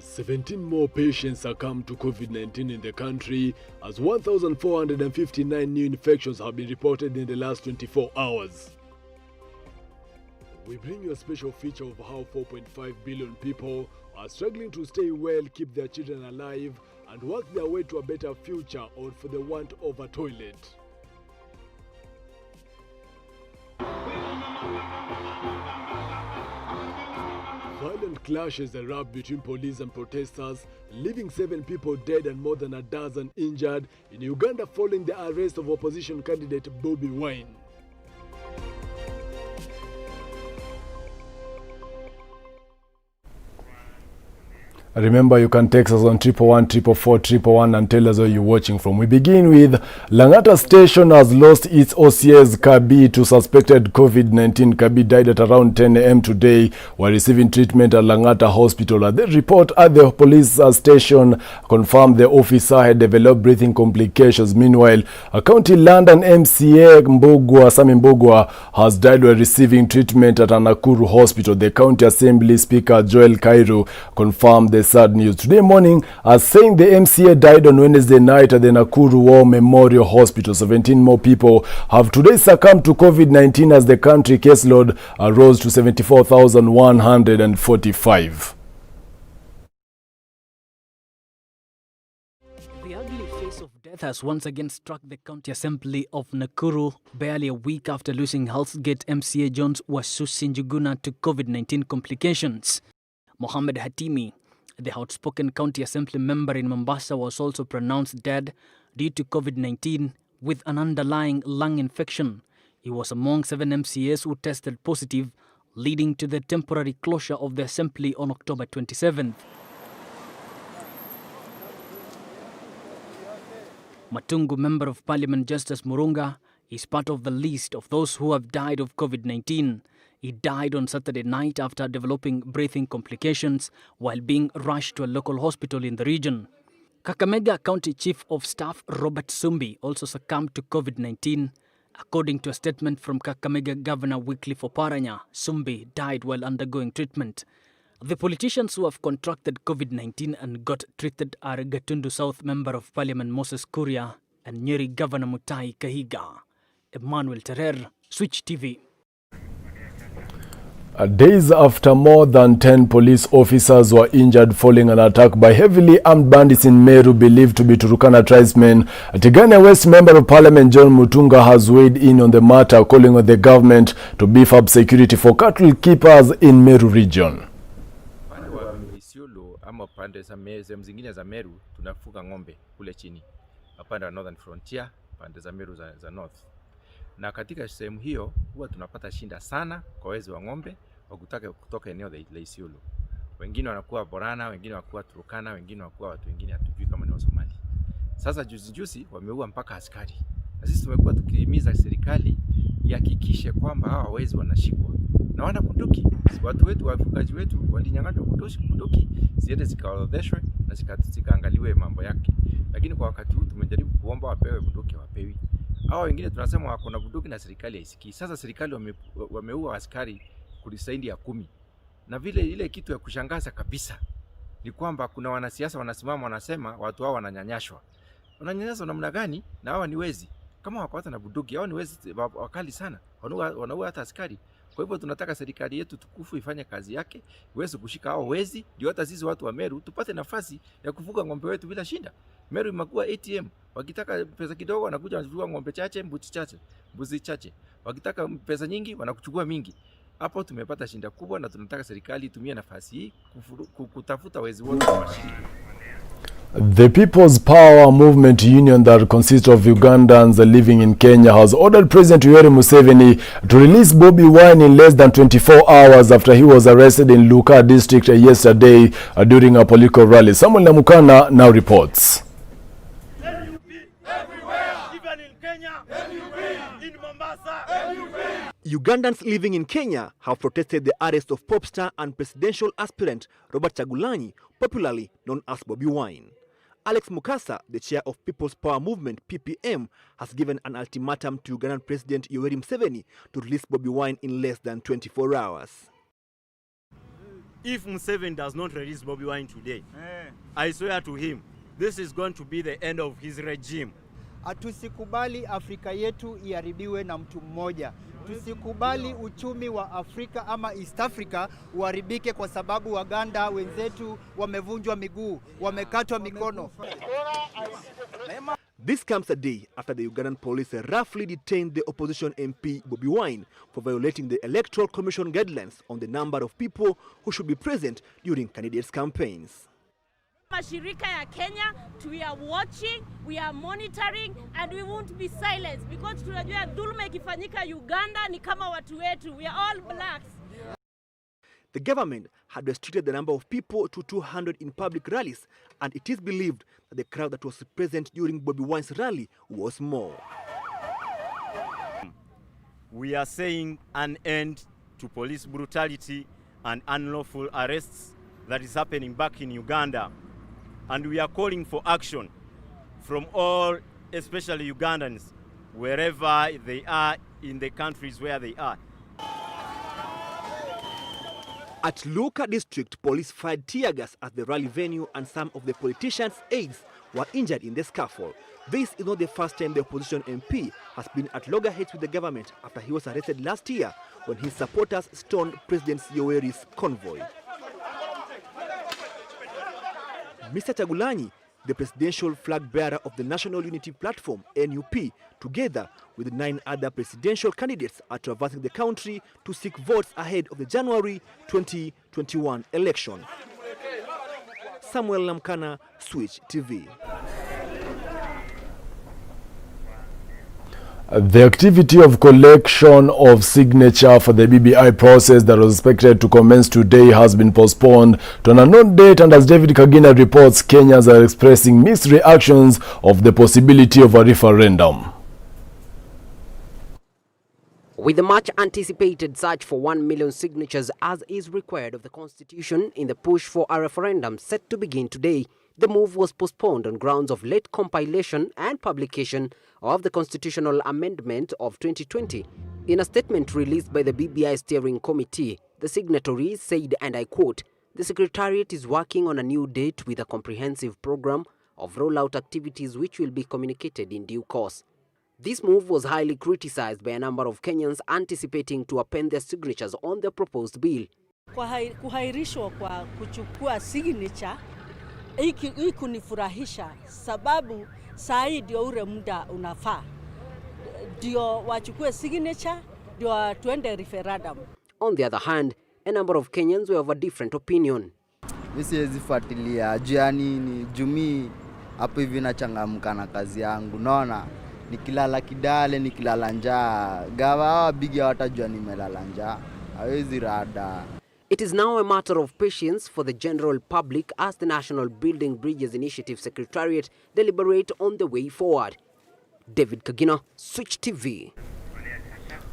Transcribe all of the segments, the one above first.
17 more patients succumbed to COVID-19 in the country as 1,459 new infections have been reported in the last 24 hours. We bring you a special feature of how 4.5 billion people are struggling to stay well, keep their children alive, and work their way to a better future or for the want of a toilet. Violent clashes erupt between police and protesters, leaving 7 people dead and more than a dozen injured in Uganda following the arrest of opposition candidate BOBI Wine. Remember, you can text us on 111 444 111 and tell us where you're watching from. We begin with Langata Station has lost its OCS Kabi to suspected COVID-19. Kabi died at around 10 a.m. today while receiving treatment at Langata Hospital. The report at the police station confirmed the officer had developed breathing complications. Meanwhile, a County London MCA Sami Mbogwa has died while receiving treatment at an Nakuru hospital. The County Assembly Speaker Joel Cairo confirmed the sad news today morning as saying the MCA died on Wednesday night at the Nakuru War Memorial Hospital. 17 more people have today succumbed to COVID-19 as the country caseload rose to 74,145. The ugly face of death has once again struck the County Assembly of Nakuru barely a week after losing Healthgate MCA Jones Wasusi Njuguna to COVID-19 complications. Mohammed Hatimi, the outspoken County Assembly member in Mombasa, was also pronounced dead due to COVID-19 with an underlying lung infection. He was among 7 MCAs who tested positive, leading to the temporary closure of the Assembly on October 27th. Matungu Member of Parliament Justice Murunga is part of the list of those who have died of COVID-19. He died on Saturday night after developing breathing complications while being rushed to a local hospital in the region. Kakamega County Chief of Staff Robert Sumbi also succumbed to COVID-19. According to a statement from Kakamega Governor Wycliffe Oparanya, Sumbi died while undergoing treatment. The politicians who have contracted COVID-19 and got treated are Gatundu South Member of Parliament Moses Kuria and Nyeri Governor Mutai Kahiga. Emmanuel Terer, Switch TV. Days after more than 10 police officers were injured following an attack by heavily armed bandits in Meru believed to be Turkana tribesmen, Tigray West Member of Parliament John Mutunga has weighed in on the matter, calling on the government to beef up security for cattle keepers in Meru region. Ama pande sehemu zingine za Meru tunafuga ng'ombe kule chini. Upande wa Northern Frontier, pande za Meru za North. Na katika sehemu hiyo huwa tunapata shinda sana kwa wezi wa ng'ombe wakutaka kutoka eneo la Isiolo. Wengine wanakuwa Borana, wengine wanakuwa Turkana, wengine wanakuwa watu wengine hatujui kama ni wa Somali. Sasa juzi wameua mpaka askari. Na sisi tumekuwa tukihimiza serikali ihakikishe kwamba hawa wezi wanashikwa na wana bunduki. Watu wetu, wafugaji wetu walinyang'anywa bunduki, ziende zikaorodheshwe na zikaangaliwe mambo yake. Lakini kwa wakati huu tumejaribu kuomba wapewe bunduki, wapewi. Hawa wengine tunasema wako na bunduki na serikali haisikii. Sasa serikali wameua askari kulisaindi ya 10. Na vile ile kitu ya kushangaza kabisa ni kwamba kuna wanasiasa wanasimama wanasema watu hao wananyanyashwa. Wananyanyaswa namna gani? Na hawa ni wezi. Kama wako hata na bunduki, hao ni wezi wakali sana. Wanaua hata askari. Kwa hivyo tunataka serikali yetu tukufu ifanye kazi yake, iweze kushika hao wezi, ndio hata sisi watu wa Meru tupate nafasi ya kufuga ng'ombe wetu bila shinda. Meru imekuwa ATM. Wakitaka pesa kidogo wanakuja wanachukua ng'ombe chache, mbuzi chache. Wakitaka pesa nyingi wanakuchukua mingi. Hapo tumepata shinda kubwa na tunataka serikali itumie nafasi hii kutafuta wezi wote wa mashirika. The People's Power Movement Union that consists of Ugandans living in Kenya has ordered President Museveni to release BOBI Wine in less than 24 hours after he was arrested in Luka district yesterday during a political rally. Samuel Namukana now reports. Ugandans living in Kenya have protested the arrest of pop star and presidential aspirant Robert Kyagulanyi, popularly known as BOBI Wine. Alex Mukasa, the chair of People's Power Movement (PPM), has given an ultimatum to Ugandan President Museveni to release BOBI Wine in less than 24 hours. if Museveni does not release Bobi Wine today, I swear to him, this is going to be the end of his regime. Tusikubali Afrika yetu iharibiwe na mtu mmoja. Tusikubali uchumi wa Afrika ama East Africa uharibike kwa sababu Waganda wenzetu wamevunjwa miguu, wamekatwa mikono. This comes a day after the Ugandan police roughly detained the opposition MP Bobi Wine for violating the Electoral Commission guidelines on the number of people who should be present during candidates' campaigns. Mashirika ya Kenya, we are watching, we are monitoring, and we won't be silenced because tunajua dhuluma ikifanyika Uganda ni kama watu wetu. We are all blacks. The government had restricted the number of people to 200 in public rallies, and it is believed that the crowd that was present during Bobi Wine's rally was more. We are saying an end to police brutality and unlawful arrests that is happening back in Uganda. And we are calling for action from all, especially Ugandans, wherever they are in the countries where they are. At Luka district, police fired tear gas at the rally venue and some of the politicians' aides were injured in the scuffle. This is not the first time the opposition MP has been at loggerheads with the government after he was arrested last year when his supporters stormed President Yoweri's convoy. Mr. Kyagulanyi, the presidential flag bearer of the National Unity Platform, NUP, together with 9 other presidential candidates are traversing the country to seek votes ahead of the January 2021 election. Samuel Namkana, Switch TV. The activity of collection of signature for the BBI process that was expected to commence today has been postponed to an unknown date, and as David Kagina reports, Kenyans are expressing mixed reactions of the possibility of a referendum. With the much anticipated search for 1 million signatures as is required of the Constitution in the push for a referendum set to begin today, the move was postponed on grounds of late compilation and publication of the Constitutional Amendment of 2020. In a statement released by the BBI Steering Committee, the signatories said, and I quote, "The Secretariat is working on a new date with a comprehensive program of rollout activities which will be communicated in due course." This move was highly criticized by a number of Kenyans anticipating to append their signatures on the proposed bill. Kuhairishwa kwa kuchukua signature hii kunifurahisha sababu saa hii ndio ule muda unafaa. Ndio wachukue signature ndio tuende referendum. On the other hand, a number of Kenyans were of a different opinion. Mimi siwezi fuatilia jani ni jumi hapo hivi nachangamka na kazi yangu. Naona nikilala kidale nikilala njaa. Gawa bigi watajua nimelala njaa. Hawezi rada. It is now a matter of patience for the general public as the National Building Bridges Initiative Secretariat deliberate on the way forward. David Kagina, Switch TV.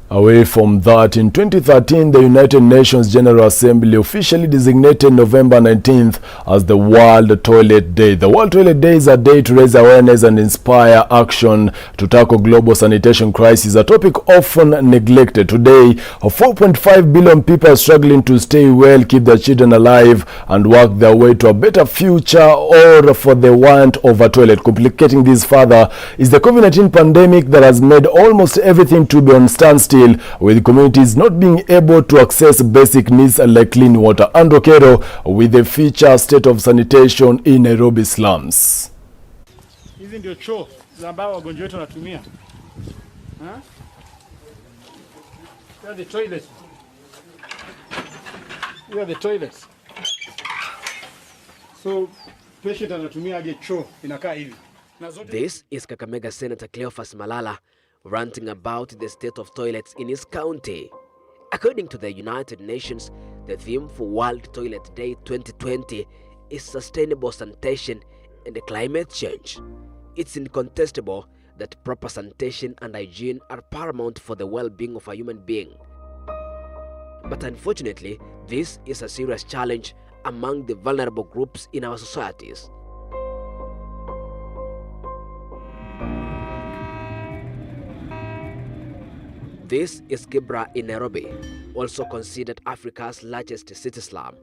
Away from that, in 2013, the United Nations General Assembly officially designated November 19th as the World Toilet Day. The World Toilet Day is a day to raise awareness and inspire action to tackle global sanitation crisis, a topic often neglected. Today, 4.5 billion people are struggling to stay well, keep their children alive, and work their way to a better future, or for the want of a toilet. Complicating this further is the COVID-19 pandemic that has made almost everything to be on standstill, with communities not being able to access basic needs like clean water. Andrew Kero with the feature state of sanitation in Nairobi slums. Hizi ndio choo ambao wagonjwa wetu wanatumia. Here are the toilets. Here are the toilets. So patient anatumia aje choo inakaa hivi. This is Kakamega Senator Cleophas Malala ranting about the state of toilets in his county. According to the United Nations, the theme for World Toilet Day 2020 is sustainable sanitation and climate change. It's incontestable that proper sanitation and hygiene are paramount for the well-being of a human being. But unfortunately, this is a serious challenge among the vulnerable groups in our societies. This is KIBRA in Nairobi, also considered Africa's largest city slum.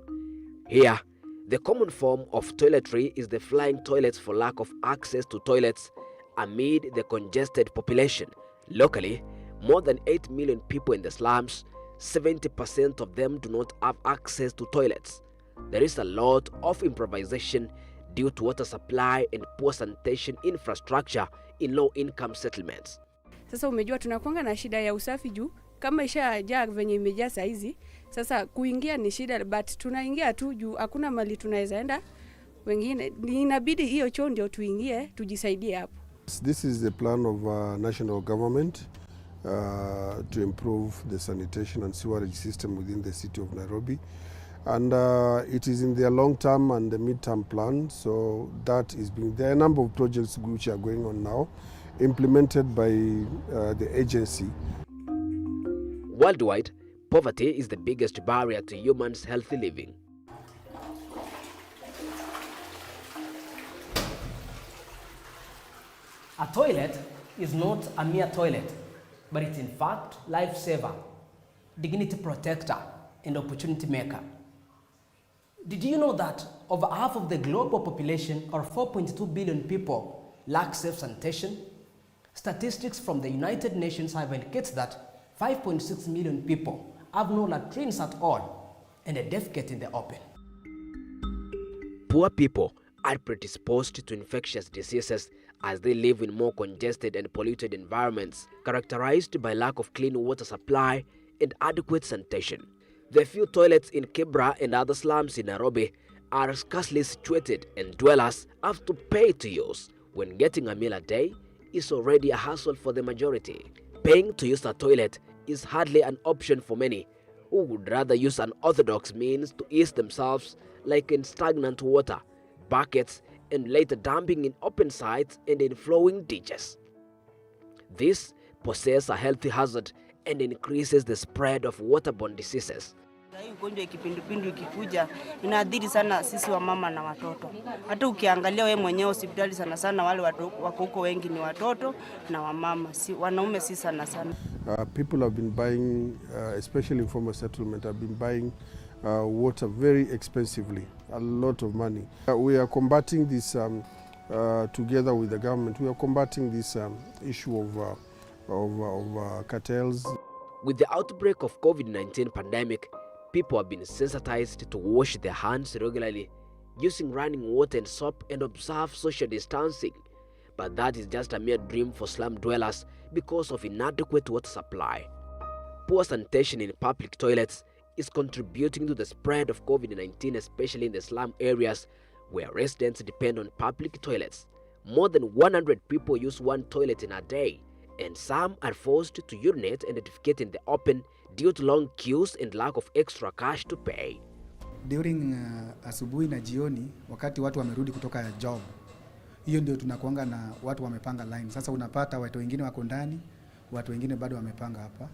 Here, the common form of toiletry is the flying toilets for lack of access to toilets amid the congested population. Locally, more than 8 million people in the slums, 70% of them do not have access to toilets. There is a lot of improvisation due to water supply and poor sanitation infrastructure in low-income settlements. Sasa umejua tunakuanga na shida ya usafi juu kama ishajaa venye imejaa saizi, sasa kuingia ni shida, but tunaingia tu juu hakuna mali tunaweza enda, wengine inabidi hiyo choo ndio tuingie tujisaidie hapo. This is the plan of national government to improve the sanitation and sewerage system within the city of Nairobi. And it is in their long-term and the mid-term plan, so that is being, there are a number of projects which are going on now, implemented by the agency. Worldwide, poverty is the biggest barrier to humans' healthy living. A toilet is not a mere toilet, but it's in fact lifesaver, dignity protector, and opportunity maker. Did you know that over half of the global population, or 4.2 billion people, lack safe sanitation? Statistics from the United Nations have indicated that 5.6 million people have no latrines at all and a defecate in the open. Poor people are predisposed to infectious diseases as they live in more congested and polluted environments characterized by lack of clean water supply and adequate sanitation. The few toilets in KIBRA and other slums in Nairobi are scarcely situated, and dwellers have to pay to use when getting a meal a day is already a hassle for the majority. Paying to use a toilet is hardly an option for many, who would rather use unorthodox means to ease themselves, like in stagnant water, buckets, and later dumping in open sites and in flowing ditches. This poses a health hazard and increases the spread of waterborne diseases. Ugonjwa kipindupindu ikikuja inaadhiri sana sisi wa mama na watoto. Hata ukiangalia wewe mwenyewe hospitali sana sana wale wako huko wengi ni watoto na wamama, si wanaume si sana sana. People have been buying, especially in former settlement, have been buying water very expensively, a lot of money. We are combating this together with the government. We are combating this issue of cartels. With the outbreak of COVID-19 pandemic, people have been sensitized to wash their hands regularly, using running water and soap, and observe social distancing. But that is just a mere dream for slum dwellers because of inadequate water supply. Poor sanitation in public toilets is contributing to the spread of COVID-19, especially in the slum areas where residents depend on public toilets. More than 100 people use one toilet in a day, and some are forced to urinate and defecate in the open due to long queues and lack of extra cash to pay. During asubuhi na jioni, wakati watu wamerudi kutoka job, hiyo ndio tunakuanga na watu wamepanga line. Sasa unapata watu wengine wako ndani, watu wengine bado wamepanga hapa,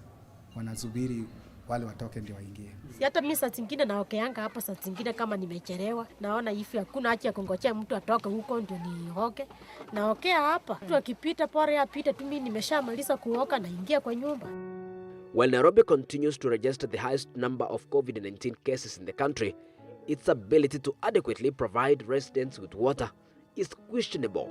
wanasubiri wale watoke ndio waingie. Si hata mimi saa zingine naokeanga hapa, saa zingine kama nimechelewa, naona hivi hakuna haja kungojea mtu atoke huko ndio nioke. Naokea hapa. Mtu akipita pore apite tu, mimi nimeshamaliza kuoka na ingia kwa nyumba. While Nairobi continues to register the highest number of COVID-19 cases in the country, its ability to adequately provide residents with water is questionable.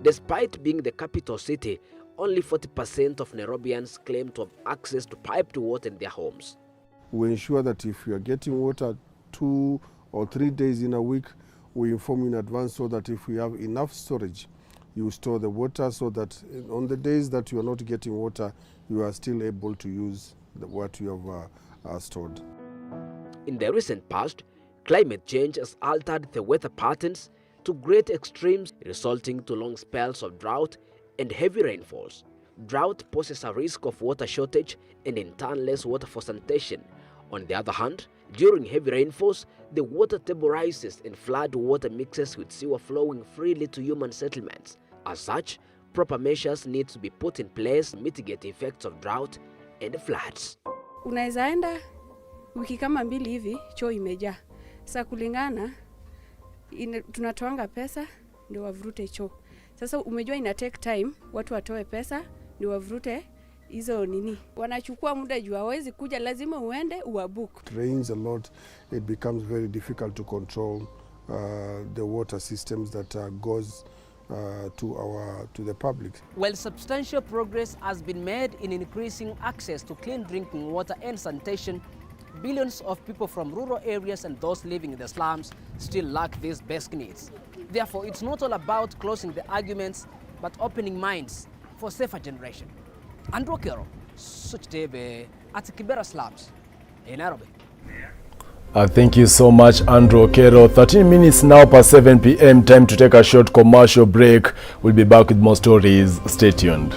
Despite being the capital city, only 40% of Nairobians claim to have access to piped water in their homes. We ensure that if you are getting water 2 or 3 days in a week, we inform you in advance so that if we have enough storage, you store the water so that on the days that you are not getting water, you are still able to use what you have stored. In the recent past, climate change has altered the weather patterns to great extremes, resulting to long spells of drought and heavy rainfalls. Drought poses a risk of water shortage and in turn less water for sanitation. On the other hand, during heavy rainfalls, the water table rises and flood water mixes with sewer flowing freely to human settlements. As such, proper measures need to be put in place to mitigate the effects of drought and floods. Unaweza enda wiki kama 2 hivi choo imejaa. Sasa kulingana tunatoanga pesa ndio wavurute choo. Sasa umejua ina take time watu watoe pesa ndio wavurute hizo nini, wanachukua muda juu hawezi kuja, lazima uende uwabook. It rains a lot, it becomes very difficult to control the water systems that goes to the public. While substantial progress has been made in increasing access to clean drinking water and sanitation, billions of people from rural areas and those living in the slums still lack these basic needs. Therefore, it's not all about closing the arguments, but opening minds for safer generation. Andrew Kero, Such TV at KIBRA slums in Nairobi. Thank you so much, Andrew Okero. 13 minutes now past 7 p.m. Time to take a short commercial break. We'll be back with more stories. Stay tuned.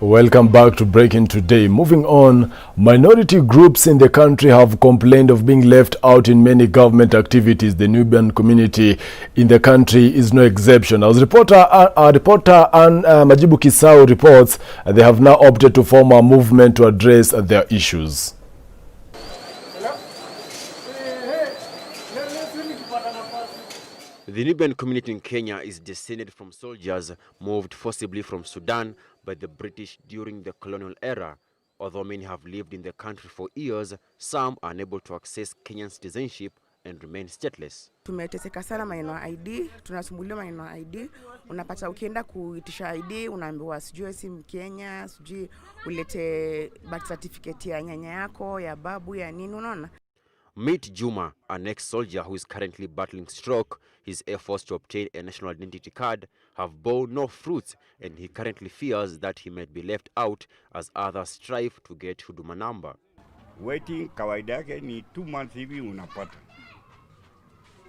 Welcome back to Breaking Today. Moving on, minority groups in the country have complained of being left out in many government activities. The Nubian community in the country is no exception. As reporter Majibu Kisau reports, they have now opted to form a movement to address their issues. The Nubian community in Kenya is descended from soldiers moved forcibly from Sudan by the British during the colonial era. Although many have lived in the country for years, some are unable to access Kenyan citizenship and remain stateless. Tumeteseka sana maneno ya ID, tunasumbuliwa maneno ya ID. Unapata ukienda kuitisha ID, unaambiwa sijui si Mkenya, sijui ulete birth certificate ya nyanya yako, ya babu, ya nini, unaona? Meet Juma, an ex-soldier who is currently battling stroke. His efforts to obtain a national identity card have borne no fruit, and he currently fears that he might be left out as others strive to get huduma number. Waiting kawaida yake ni 2 months hivi unapata.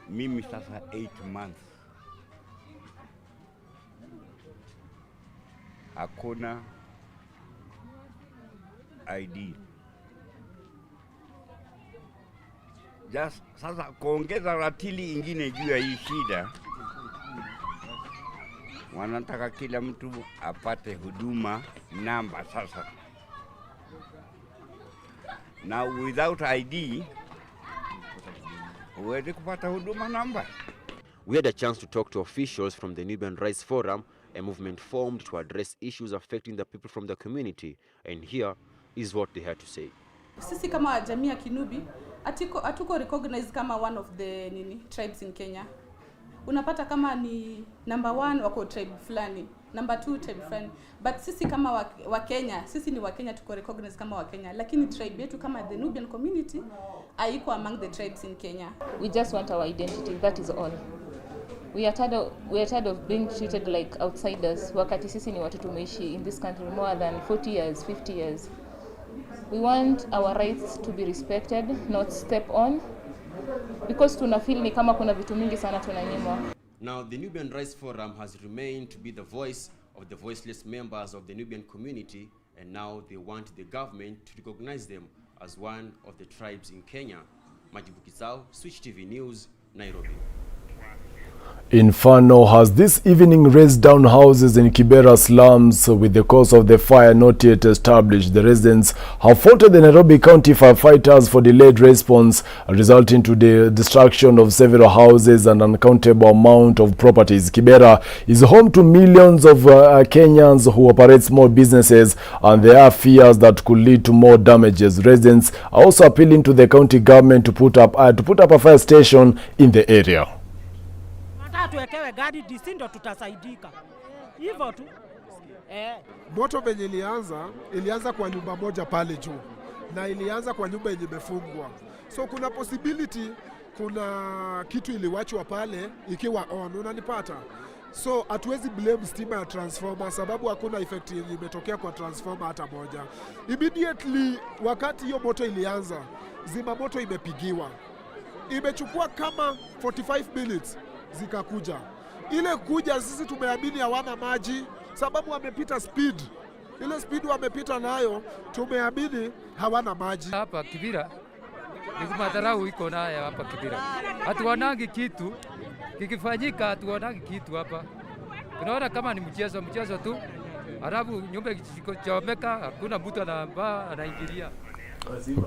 Mimi sasa 8 months. Hakuna ID. Just sasa kuongeza ratili ingine juu ya hii shida, wanataka kila mtu apate huduma namba sasa. Now without ID, huwezi kupata huduma namba. We had a chance to talk to officials from the Nubian Rights Forum, a movement formed to address issues affecting the people from the community, and here is what they had to say. Sisi kama jamii ya Kinubi hatuko recognized kama one of the tribes in Kenya. Unapata kama ni number 1 wako tribe fulani, number 2 tribe fulani. But sisi kama wa Kenya, sisi ni wa Kenya, tuko recognized kama wa Kenya. Lakini tribe yetu kama the Nubian community haiko among the tribes in Kenya. We just want our identity, that is all. We are tired of being treated like outsiders. Wakati sisi ni watu tumeishi in this country more than 40 years, 50 years. We want our rights to be respected, not step on, because tunafeel ni kama kuna vitu mingi sana tunanyimwa. Now, the Nubian Rights Forum has remained to be the voice of the voiceless members of the Nubian community, and now they want the government to recognize them as one of the tribes in Kenya. Majibu Kisau, Switch TV News, Nairobi. Inferno has this evening razed down houses in KIBRA slums with the cause of the fire not yet established. The residents have faulted the Nairobi County firefighters for delayed response, resulting to the destruction of several houses and uncountable amount of properties. KIBRA is home to millions of Kenyans who operate small businesses, and there are fears that could lead to more damages. Residents are also appealing to the county government to put up a fire station in the area. Tuwekewe gari DC ndo tutasaidika. Hivyo tu. Moto venye ilianza kwa nyumba moja pale juu na ilianza kwa nyumba yenye imefungwa. So kuna possibility kuna kitu iliwachwa pale ikiwa on, unanipata? So hatuwezi blame stima ya transformer sababu hakuna effect yenye imetokea kwa transformer hata moja. Immediately wakati hiyo moto ilianza, zima moto imepigiwa. Imechukua kama 45 minutes zikakuja. Ile kuja sisi tumeamini hawana maji sababu wamepita speed. Ile speed wamepita nayo tumeamini hawana maji. Hapa KIBRA ni madharau iko nayo hapa KIBRA. Hatuonangi kitu kikifanyika, hatuonangi kitu hapa. Tunaona kama ni mchezo tu. Halafu nyumba ikichomeka hakuna mtu anaingilia.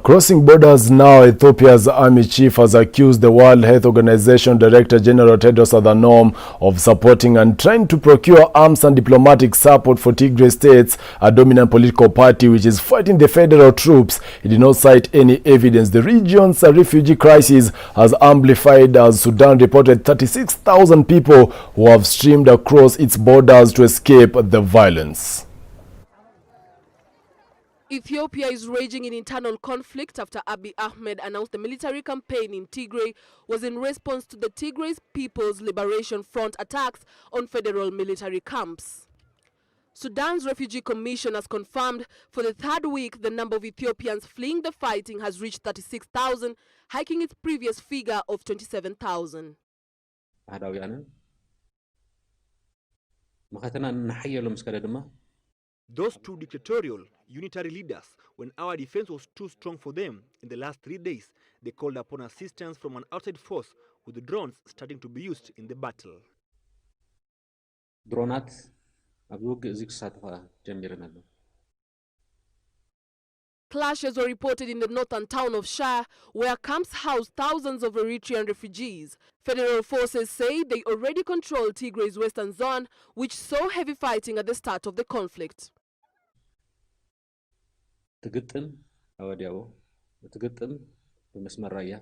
Crossing borders now, Ethiopia's army chief has accused the World Health Organization Director General Tedros Adhanom of supporting and trying to procure arms and diplomatic support for Tigray states, a dominant political party which is fighting the federal troops. He did not cite any evidence. The region's refugee crisis has amplified as Sudan reported 36,000 people who have streamed across its borders to escape the violence. Ethiopia is raging in internal conflict after Abiy Ahmed announced the military campaign in Tigray was in response to the Tigray People's Liberation Front attacks on federal military camps. Sudan's Refugee Commission has confirmed for the third week the number of Ethiopians fleeing the fighting has reached 36,000, hiking its previous figure of 27,000. Those two dictatorial, unitary leaders, when our defense was too strong for them in the last 3 days, they called upon assistance from an outside force, with drones starting to be used in the battle. ድሮናት ኣብ ውግእ እዚ ክሳተፋ ጀሚረን ኣሎ። Clashes were reported in the northern town of Shire, where camps housed thousands of Eritrean refugees. Federal forces say they already control Tigray's western zone, which saw heavy fighting at the start of the conflict. ትግጥም ኣወዲያው ትግጥም በመስመር ራያ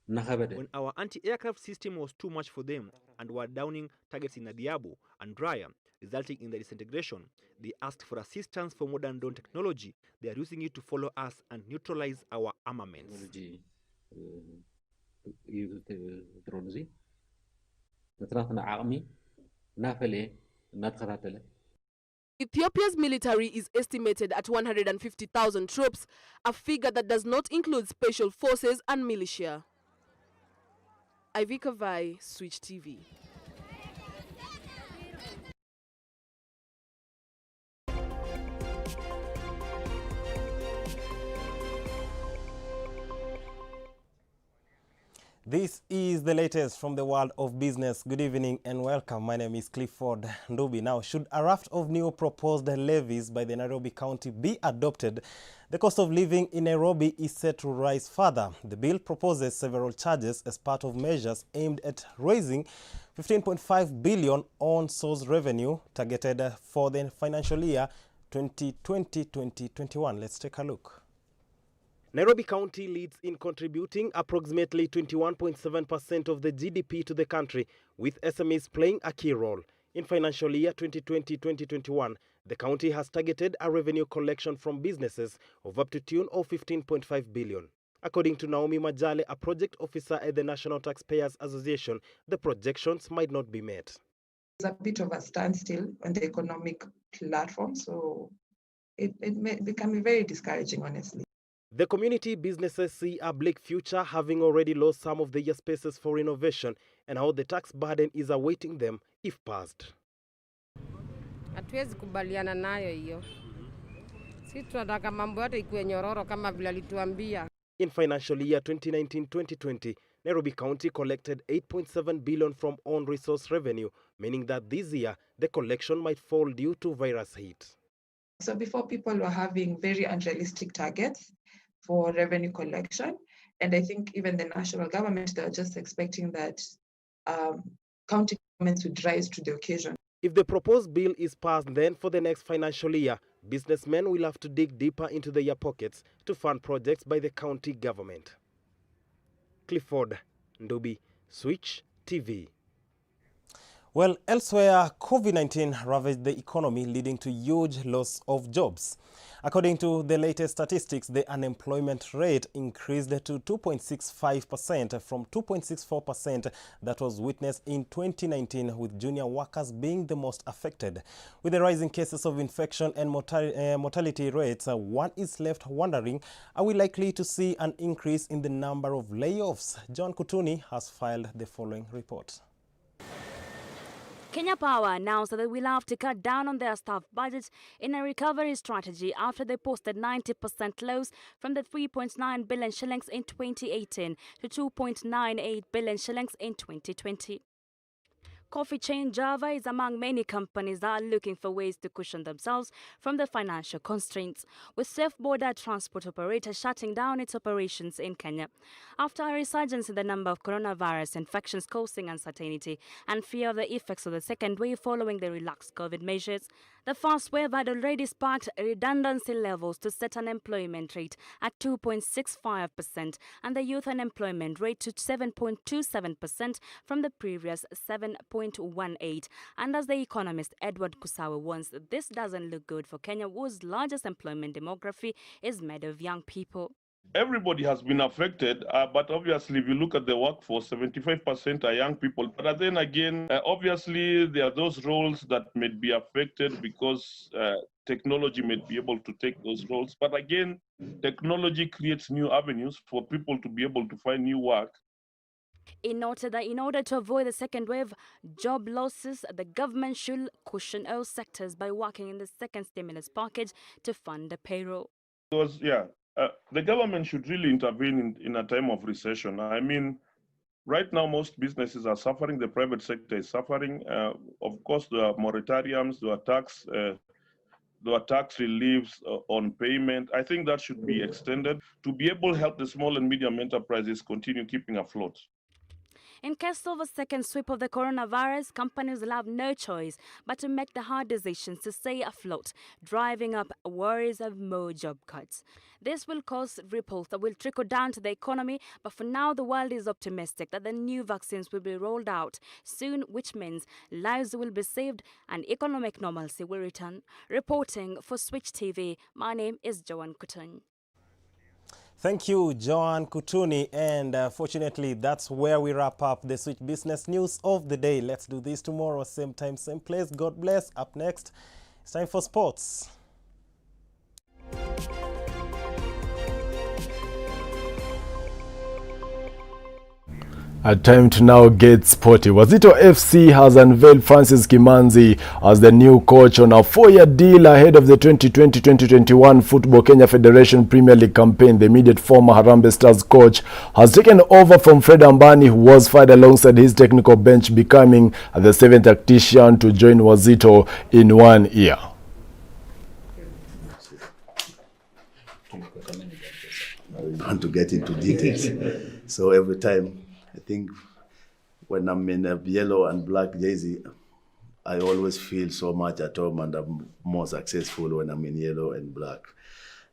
እናኸበደ When our anti-aircraft system was too much for them and were downing targets in Adiabo and Raya, resulting in the disintegration, they asked for assistance for modern drone technology. They are using it to follow us and neutralize our armaments. ድሮን እዚ ነትናትና ዓቕሚ እናፈለየ እናተኸታተለ Ethiopia's military is estimated at 150,000 troops, a figure that does not include special forces and militia. Ivy Kavai, Switch TV. This is the latest from the world of business. Good evening and welcome. My name is Clifford Ndubi. Now, should a raft of new proposed levies by the Nairobi County be adopted, the cost of living in Nairobi is set to rise further. The bill proposes several charges as part of measures aimed at raising 15.5 billion on source revenue targeted for the financial year 2020-2021. Let's take a look. Nairobi County leads in contributing approximately 21.7% of the GDP to the country, with SMEs playing a key role. In financial year 2020-2021, the county has targeted a revenue collection from businesses of up to tune of 15.5 billion. According to Naomi Majale, a project officer at the National Taxpayers Association, the projections might not be met. There's a bit of a standstill on the economic platform, so it may become very discouraging, honestly. The community businesses see a bleak future, having already lost some of their spaces for innovation, and how the tax burden is awaiting them if passed. Hatuwezi kubaliana nayo hiyo. Sisi tunataka mambo yote ikuwe nyororo kama vile alituambia. In financial year 2019-2020, Nairobi County collected 8.7 billion from own resource revenue, meaning that this year the collection might fall due to virus hit. So before, people were having very unrealistic targets for revenue collection, and I think even the national government, they're just expecting that county governments would rise to the occasion. If the proposed bill is passed, then for the next financial year, businessmen will have to dig deeper into their pockets to fund projects by the county government. Clifford Ndubi, Switch TV. Well, elsewhere, COVID-19 ravaged the economy, leading to huge loss of jobs. According to the latest statistics, the unemployment rate increased to 2.65% from 2.64% that was witnessed in 2019, with junior workers being the most affected. With the rising cases of infection and mortality rates, one is left wondering, are we likely to see an increase in the number of layoffs? John Kutuni has filed the following report. Kenya Power announced that they will have to cut down on their staff budget in a recovery strategy after they posted 90% loss from the 3.9 billion shillings in 2018 to 2.98 billion shillings in 2020. Coffee chain Java is among many companies that are looking for ways to cushion themselves from the financial constraints, with Safe Border Transport Operator shutting down its operations in Kenya. After a resurgence in the number of coronavirus infections causing uncertainty and fear of the effects of the second wave following the relaxed COVID measures, the first wave had already sparked redundancy levels to set unemployment rate at 2.65% and the youth unemployment rate to 7.27% from the previous 7.18%. And as the economist Edward Kusawa warns, this doesn't look good for Kenya, whose largest employment demography is made of young people. Everybody has been affected, but obviously if you look at the workforce, 75% are young people. But then again, obviously there are those roles that may be affected because technology may be able to take those roles. But again, technology creates new avenues for people to be able to find new work. He noted that in order to avoid the second wave job losses, the government should cushion all sectors by working in the second stimulus package to fund the payroll. Because, the government should really intervene in a time of recession. I mean, right now, most businesses are suffering. The private sector is suffering. Of course, there are moratoriums, there are tax reliefs on payment. I think that should be extended to be able to help the small and medium enterprises continue keeping afloat. In case of a second sweep of the coronavirus, companies will have no choice but to make the hard decisions to stay afloat, driving up worries of more job cuts. This will cause ripples that will trickle down to the economy, but for now the world is optimistic that the new vaccines will be rolled out soon, which means lives will be saved and economic normalcy will return. Reporting for Switch TV, my name is Joanne Kutun. Thank you, Joanne Kutuni, and fortunately, that's where we wrap up the Switch Business News of the day. Let's do this tomorrow, same time, same place. God bless. Up next, it's time for sports. A time to now get sporty. WAZITO FC has unveiled Francis Kimanzi as the new coach on a 4-year deal ahead of the 2020-2021 Football Kenya Federation Premier League campaign. The immediate former Harambee Stars coach has taken over from Fred Ambani, who was fired alongside his technical bench, becoming the 7th tactician to join WAZITO in 1 year. I don't want to get into details. So every time, I think when I'm in a yellow and black jersey, I always feel so much at home, and I'm more successful when I'm in yellow and black.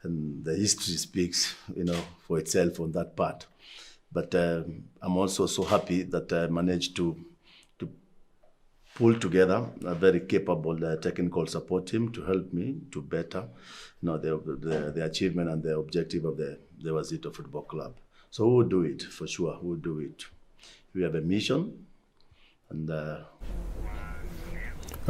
And the history speaks, for itself on that part. But I'm also so happy that I managed to pull together a very capable technical support team to help me to better, the achievement and the objective of the WAZITO Football Club. So we'll do it, for sure, we'll do it. We have a mission, and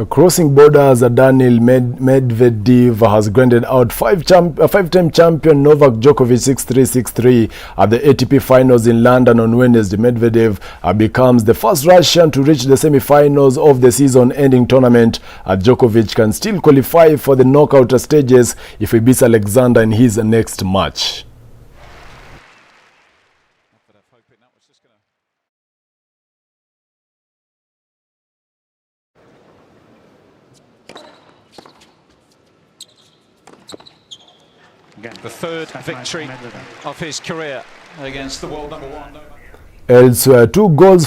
crossing borders, Daniil Medvedev has grounded out five-time champion Novak Djokovic 6-3, 6-3 at the ATP Finals in London on Wednesday. Medvedev becomes the first Russian to reach the semi-finals of the season-ending tournament. Djokovic can still qualify for the knockout stages if he beats Alexander in his next match. The third victory of his career against the world number one. Elsewhere, 2 goals